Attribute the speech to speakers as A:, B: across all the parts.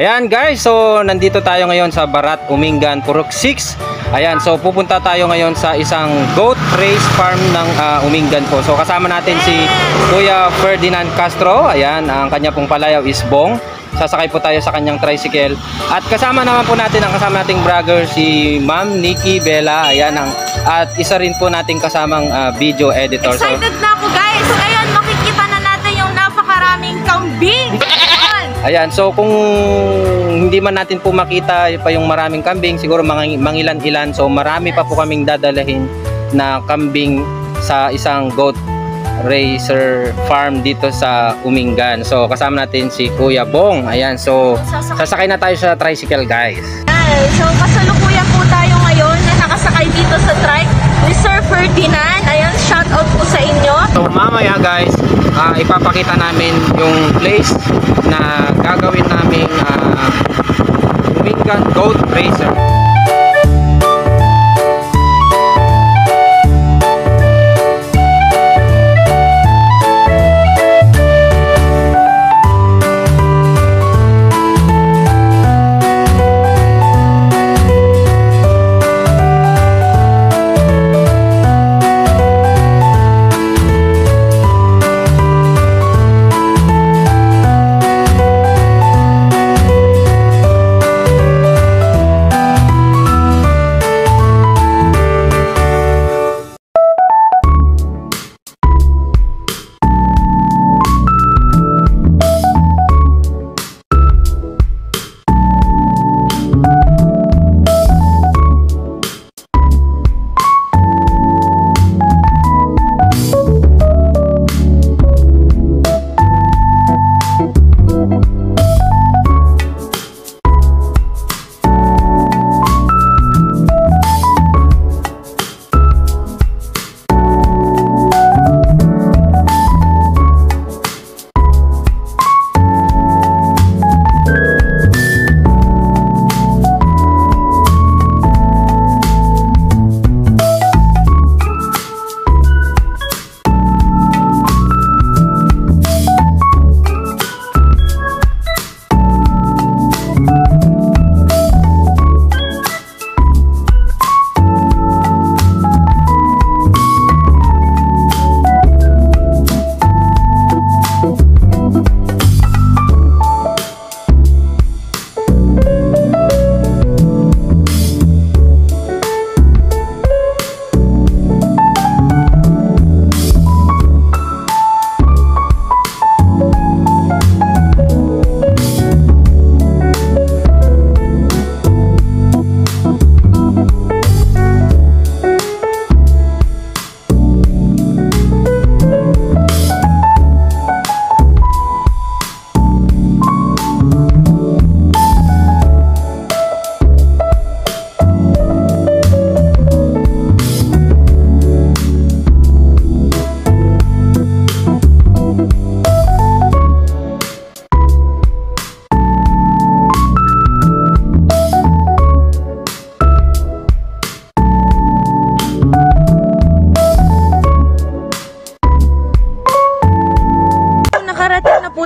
A: Ayan guys, so nandito tayo ngayon sa Barat, Umingan, Purok 6. Ayan, so pupunta tayo ngayon sa isang goat race farm ng Umingan po. So kasama natin si Kuya Ferdinand Castro. Ayan, ang kanya pong palayaw is Bong. Sasakay po tayo sa kanyang tricycle. At kasama naman po natin ang kasama nating vlogger si Ma'am Nikki Bella. Ayan, at isa rin po nating kasamang video editor.
B: Excited na ako guys! So ngayon makikita na natin yung napakaraming kambing!
A: Ayan, so kung hindi man natin po makita pa yung maraming kambing, siguro mangilan-ilan. So marami pa po kaming dadalahin na kambing sa isang goat racer farm dito sa Umingan. So kasama natin si Kuya Bong. Ayan, so sasakay na tayo sa tricycle guys.
B: So kasalukuyan po tayo ngayon na nakasakay dito sa trike ni Sir Ferdinand. Ayan, shout out po sa inyo.
A: So mamaya guys, ipapakita namin yung place na gagawin naming Umingan Goat Racer.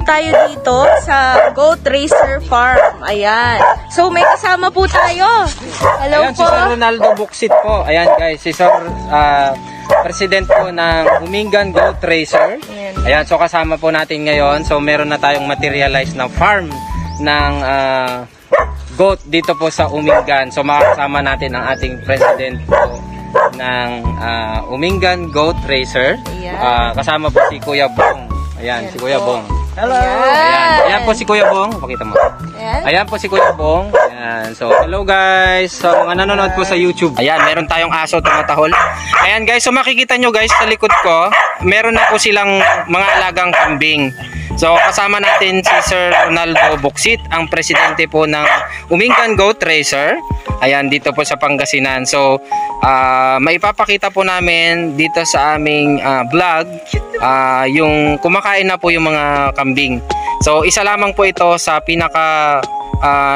B: Tayo dito sa Goat Racer Farm. Ayan. So may kasama po tayo. Hello. Ayan, po. Si Sir
A: Ronaldo Buksit po. Ayan guys, si Sir President po ng Umingan Goat Racer. Ayan, so kasama po natin ngayon. So meron na tayong materialize na farm ng goat dito po sa Umingan. So makakasama natin ang ating President po ng Umingan Goat Racer. Kasama po si Kuya Bong. Ayan, si Kuya Bong.
B: Hello!
A: Ayan. Ayan po si Kuya Bong. Pakita mo. Ayan po si Kuya Bong. Ayan. So, hello guys. So, mga nanonood po sa YouTube. Ayan, meron tayong aso tumatahol. Ayan guys, so makikita nyo guys sa likod ko, meron na po silang mga alagang kambing. So kasama natin si Sir Ronaldo Buksit, ang presidente po ng Umingan Goat Racer. Ayan, dito po sa Pangasinan. So maipapakita po namin dito sa aming vlog yung kumakain na po yung mga kambing. So isa lamang po ito sa pinaka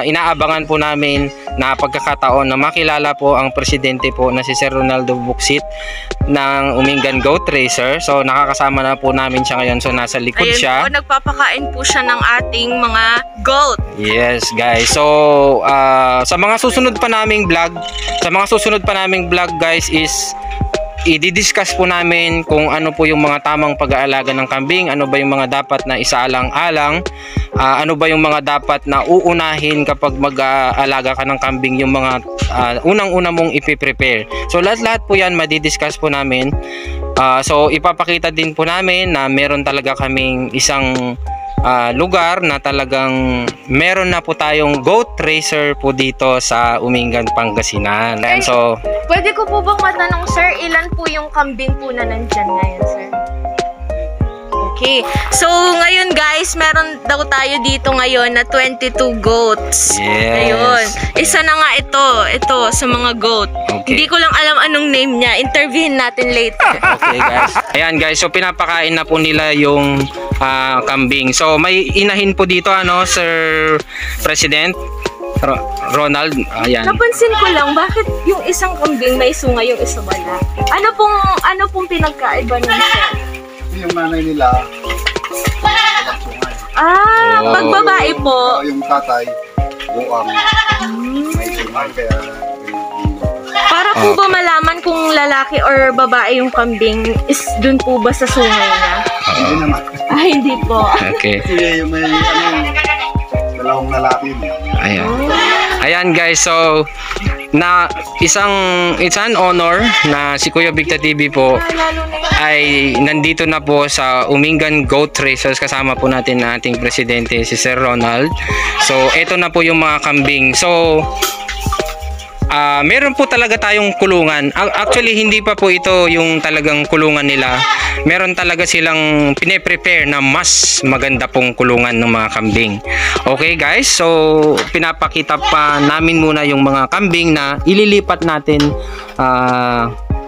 A: inaabangan po namin na pagkakataon na makilala po ang presidente po na si Sir Ronaldo Buksit ng Umingan Goat Racer. So nakakasama na po namin siya ngayon. So nasa likod siya.
B: Ayun po, nagpapakain po siya ng ating mga goat.
A: Yes guys. So sa mga susunod pa naming vlog, guys is i-discuss po namin kung ano po yung mga tamang pag-aalaga ng kambing, ano ba yung mga dapat na isaalang-alang, ano ba yung mga dapat na uunahin kapag mag-aalaga ka ng kambing, yung mga unang-una mong ipiprepare. So lahat-lahat po yan madidiscuss po namin. So ipapakita din po namin na meron talaga kaming isang lugar na talagang meron na po tayong goat racer po dito sa Umingan, Pangasinan. And so,
B: pwede ko po bang matanong, sir, ilan po yung kambing po na nandyan ngayon, sir? Okay. So, ngayon guys, meron daw tayo dito ngayon na 22 goats.
A: Yes.
B: Ayun. Isa na nga ito sa mga goat.
A: Okay.
B: Hindi ko lang alam anong name niya. Interviewin natin later.
A: Okay guys. Ayan guys, so pinapakain na po nila yung kambing. So may inahin po dito Sir President Ronald. Ayan.
B: Napansin ko lang, bakit yung isang kambing may sunga, yung isa wala? Ano pong pinagkaiba nun, sir?
C: Yung nanay nila,
B: Pag babae po.
C: yung tatay, buang, may sumay kaya
B: Para po ba malaman kung lalaki or babae yung kambing, is dun po ba sa sungay niya?
C: hindi naman.
B: Hindi po.
A: Okay.
C: Kasi yung may dalawang lalaki.
A: Ayan. Ayan guys, so na isang honor na si Kuya Victor TV po ay nandito na po sa Umingan Goat Racers. Kasama po natin ang ating presidente si Sir Ronald. So ito na po yung mga kambing. So meron po talaga tayong kulungan. Actually hindi pa po ito yung talagang kulungan nila. Meron talaga silang pine-prepare na mas maganda pong kulungan ng mga kambing. Okay guys, so pinapakita pa namin muna yung mga kambing na ililipat natin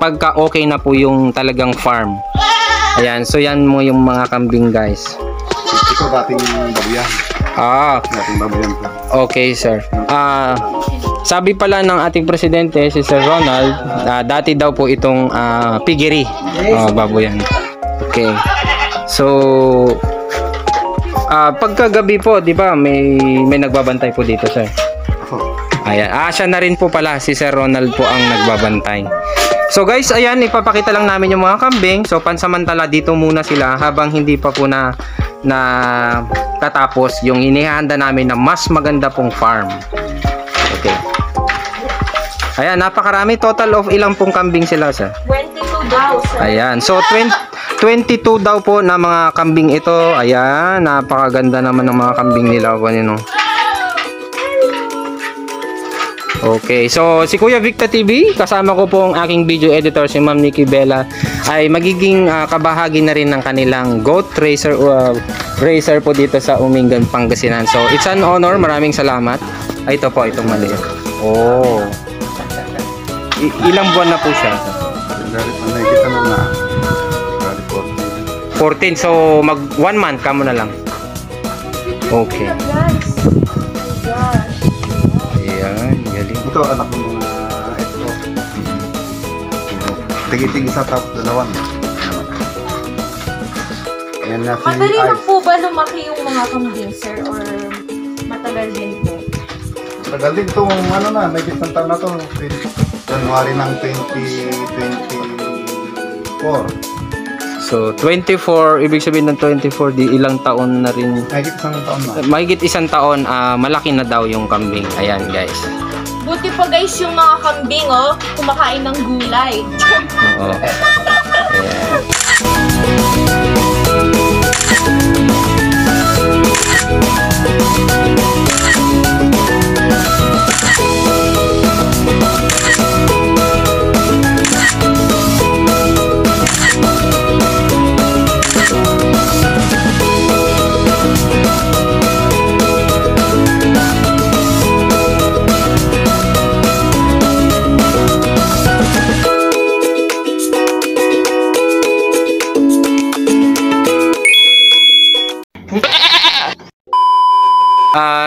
A: pagka okay na po yung talagang farm. Ayan, so yan mo yung mga kambing guys.
C: Ito dating babuyan. Dating babuyan po.
A: Okay sir. Sabi pala ng ating presidente si Sir Ronald, dati daw po itong piggery. Baboyan. Okay. So pagkagabi po, 'di ba, may nagbabantay po dito, sir. Ayan. Siya na rin po pala, si Sir Ronald po ang nagbabantay. So guys, ayan, ipapakita lang namin yung mga kambing. So pansamantala dito muna sila habang hindi pa po na tatapos yung inihanda namin na mas maganda pong farm. Okay. Ayan, napakarami. Total of ilang pong kambing sila, sir?
B: 22 daw, sir.
A: Ayan. So 22 daw po na mga kambing ito. Ayan, napakaganda naman ng mga kambing nila. Okay, so si Kuya Victor TV, kasama ko po ang aking video editor si Ma'am Nikki Bella, ay magiging kabahagi na rin ng kanilang goat racer racer po dito sa Umingan, Pangasinan. So it's an honor, maraming salamat. Ito po, itong maliit. Oh. Ilang buwan na po siya?
C: Nakikita mo na
A: 14, so mag 1 month kamo na lang. Okay. Ayan, galing.
C: ito anak ng mga ito. Tigit-tigit sa top dalawang. Yan na si
B: Madali lang
C: Ice.
B: po ba lumaki yung mga kambing, sir? Or matagal din po?
C: Tagal din itong may isang taon na to. January ng 2024.
A: So 24, ibig sabihin ng 24, di ilang taon na rin.
C: Mahigit isang taon na.
A: Mahigit isang taon, malaki na daw yung kambing. Ayan guys.
B: Buti pa guys yung mga kambing, kumakain ng gulay.
A: Oo. Ayan.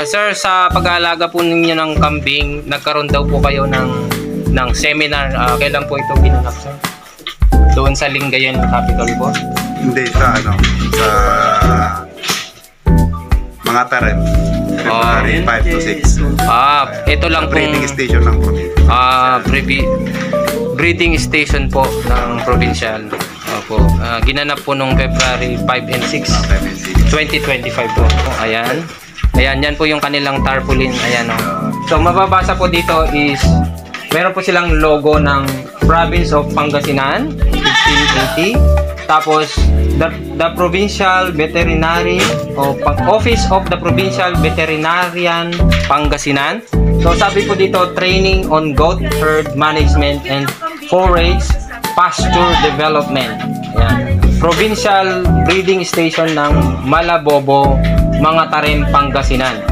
A: Sir, sa pag-aalaga po ninyo ng kambing, nagkaroon daw po kayo ng seminar. Kailan po ito ginanap, sir? Doon sa Lingayen Capital po?
C: Hindi, sa mga tarim. February 5 to 6.
A: Ito lang po.
C: Breeding station ng province.
A: Breeding station po ng provincial. Opo. Ginanap po nung February 5 and 6, 2025 po. Ayan. Ayan, yan po yung kanilang tarpaulin. Ayan, oh. So, mababasa po dito is meron po silang logo ng Province of Pangasinan, 1680. Tapos, the Provincial Veterinary o Office of the Provincial Veterinarian Pangasinan. So, sabi po dito, training on goat herd management and forage pasture development. Ayan. Provincial Breeding Station ng Malabobo, Mga Tarim, Pangasinan.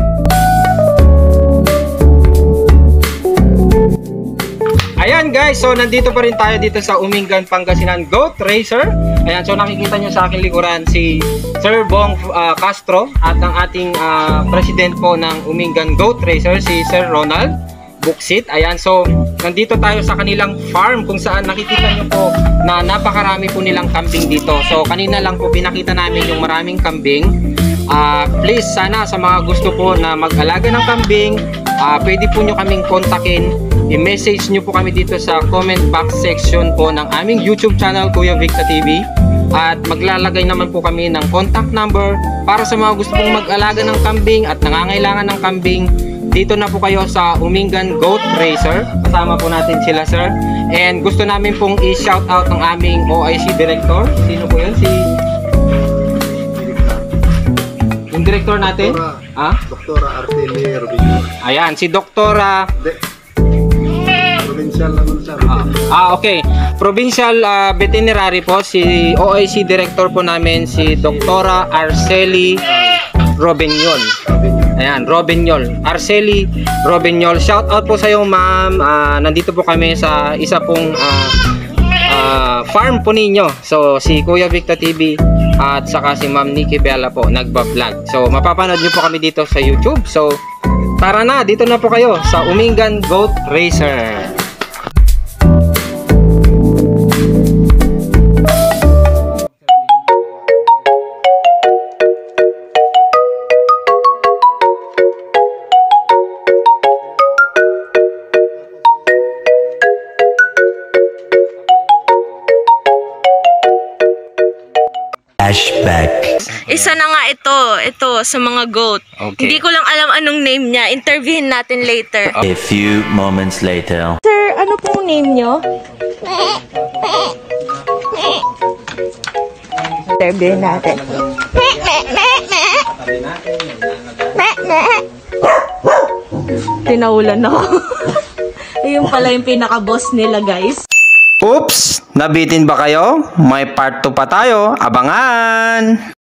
A: Ayan guys, so nandito pa rin tayo dito sa Umingan, Pangasinan Goat Racer. Ayan, so nakikita nyo sa aking likuran si Sir Bong Castro at ang ating president po ng Umingan Goat Racer, si Sir Ronald Buksit. Ayan, so nandito tayo sa kanilang farm kung saan nakikita nyo po na napakarami po nilang kambing dito. So kanina lang po pinakita namin yung maraming kambing. Please sana sa mga gusto po na mag-alaga ng kambing, pwede po nyo kaming kontakin. I-message nyo po kami dito sa comment box section po ng aming YouTube channel, Kuya Victa TV. At maglalagay naman po kami ng contact number para sa mga gusto pong mag-alaga ng kambing at nangangailangan ng kambing. Dito na po kayo sa Umingan Goat Racer. Kasama po natin sila, sir. And gusto namin pong i-shout out ng aming OIC Director. Sino po yun? Yung director natin?
C: Doktora Arteli Robinho.
A: Ayan, si Doktora...
C: Provincial naman siya.
A: Okay. Provincial Veterinary po. Si OIC Director po namin, si Doktora Arceli Robinyol. Ayan, Robinyol. Arceli Robinyol. Shout out po sa iyo, ma'am. Nandito po kami sa isa pong farm po ninyo. So, si Kuya Victa TV at saka si Ma'am Nikki Bella po nagba-vlog. So, mapapanood niyo po kami dito sa YouTube. So, tara na, dito na po kayo sa Umingan Goat Racer.
D: Flashback.
B: Isa na nga ito sa mga goat.
A: Okay.
B: Hindi ko lang alam anong name niya. Interviewin natin later.
D: A few moments later.
B: Sir, ano pong name nyo? Interviewin natin. Tinaulan ako. Ayun pala yung pinaka-boss nila, guys.
A: Oops! Nabitin ba kayo? May part 2 pa tayo. Abangan!